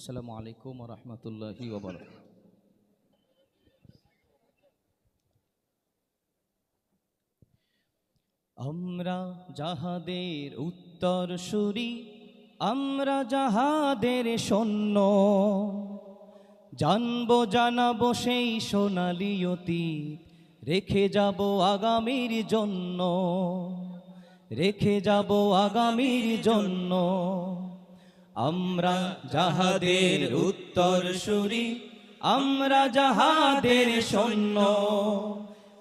আসসালামু আলাইকুম ওয়া রাহমাতুল্লাহি ওয়া বারাকাতুহু। আমরা যাহাদের উত্তরসূরি, আমরা যাহাদের সৈন্য, জানবো জানাবো সেই সোনালী অতীত, রেখে যাব আগামীর জন্য, রেখে যাব আগামীর জন্য। আমরা যাহাদের উত্তরসূরি, আমরা যাহাদের সৈন্য,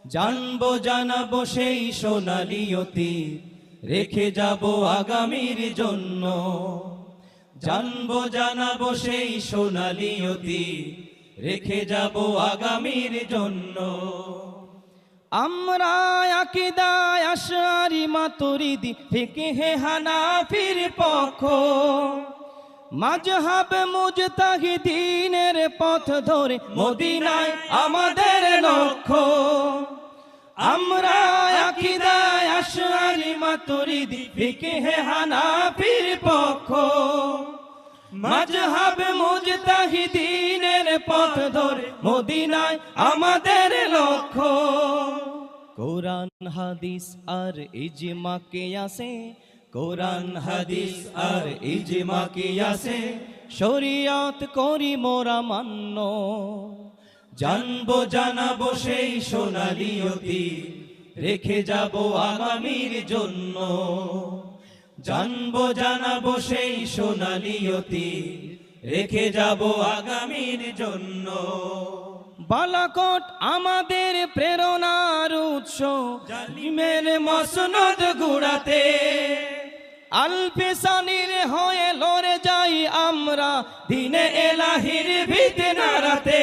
জানবো জানাবো সেই সোনালী অতীত, রেখে যাব আগামীর জন্য, জানবো জানাবো সেই সোনালী অতীত, রেখে যাব আগামীর জন্য। আমরা আকীদায়ে আশআরী মাতুরিদি ফিকহে হানাফির পক্ষ, মাযহাব মুজতাহিদিনের পথ ধরে মদিনায় আমাদের লক্ষ্য। আমরা আকীদায়ে আশআরী মাতুরিদি ফিকহে হানাফির পক্ষ, মাযহাব মুজতাহিদিনের পথ ধরে মদিনায় আমাদের লক্ষ্য। কোরআন হাদিস আর ইজমা কিয়াসে, কোরআন হাদিস আর ইজমা কিয়াসে শরীয়ত করি মোরা মান্য, জানবো জানাবো সেই সোনালী অতীত, রেখে যাব আগামীর জন্য, জানবো জানাবো সেই সোনালী অতীত, রেখে যাব আগামীর জন্য। বালাকোট আমাদের প্রেরণার উৎস, জালিমের মসনদ গুড়াতে, আল-ফিসানির হয়ে লড়ে যাই আমরা দ্বীনে এলাহির ভিত নাড়াতে।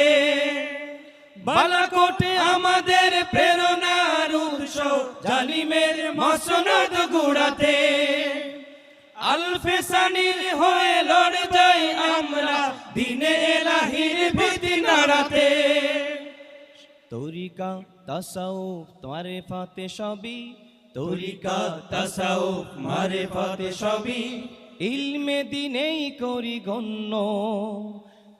বালাকোটে আমাদের প্রেরণার উৎস, জালিমের মসনদ গুড়াতে, আল-ফিসানির হয়ে লড়ে যাই আমরা দ্বীনে এলাহির ভিত নাড়াতে। তরিকা তাসাউফ মারিফাতে সবই, তরিকা তাসাউফ মারিফাতে সবই ইলমে দ্বীনেই করি গণ্য,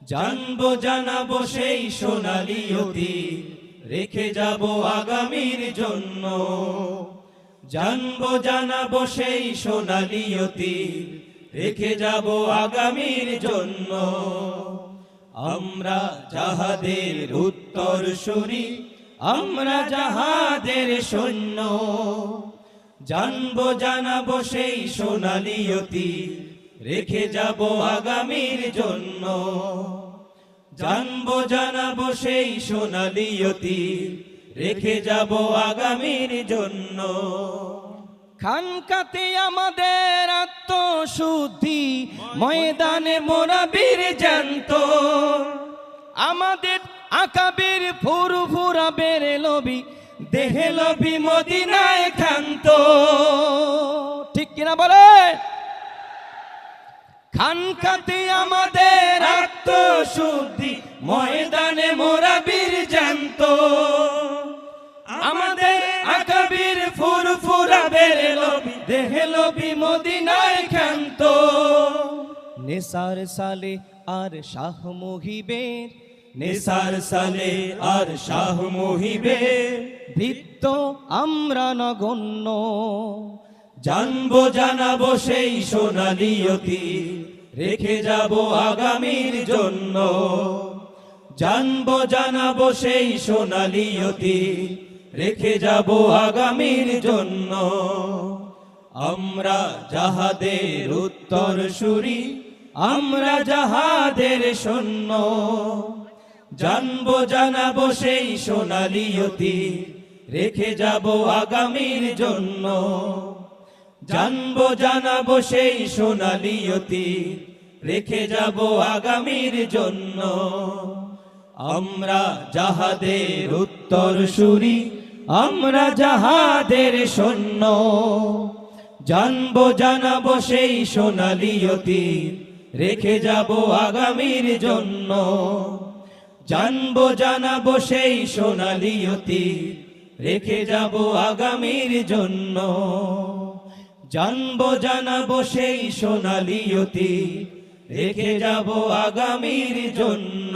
জানবো জানাবো সেই সোনালী অতীত, রেখে যাব আগামীর জন্য, জানবো জানাবো সেই সোনালী অতীত, রেখে যাব আগামীর জন্য। আমরা যাহাদের উত্তরসূরি, আমরা যাহাদের সৈন্য, জানবো জানাবো সেই সোনালী অতীত, রেখে যাব আগামীর জন্য, জানবো জানাবো সেই সোনালী অতীত, রেখে যাব আগামীর জন্য। খানকাতে আমাদের আত্মশুদ্ধি, ময়দানে মোরা বীর জ্যান্ত, আমাদের আকাবির ফুরফুরা বেড়ে লবি, দেহে লবি মদিনায় ক্ষান্ত। ঠিক কিনা বলে? খানকাতে আমাদের আত্মশুদ্ধি, ময়দানে মোরা বীর জ্যান্ত, আমাদের আকাবির ফুরফুরা বেড়ে লবি, দেহে লবি মদিনায় ক্ষান্ত। নিসার সালে আর শাহ মুহিবের, নিসার সালে আর শাহ মুহিবের বৃত্ত আমরা নগণ্য, জানবো জানাবো সেই সোনালী অতীত, রেখে যাব আগামীর জন্য, জানবো জানাবো সেই সোনালী অতীত, রেখে যাব আগামীর জন্য। আমরা যাহাদের উত্তরসূরি, আমরা যাহাদের সৈন্য, জানবো জানাবো সেই সোনালী অতীত, রেখে যাব আগামীর জন্য, জানবো জানাবো সেই সোনালী অতীত, রেখে যাব আগামীর জন্য। আমরা যাহাদের উত্তরসূরি, আমরা যাহাদের সৈন্য, জানবো জানাবো সেই সোনালী অতীত, রেখে যাব আগামীর জন্য, জানবো জানাবো সেই সোনালী অতীত, রেখে যাব আগামীর জন্য। জানবো জানাবো সেই সোনালী অতীত, রেখে যাব আগামীর জন্য।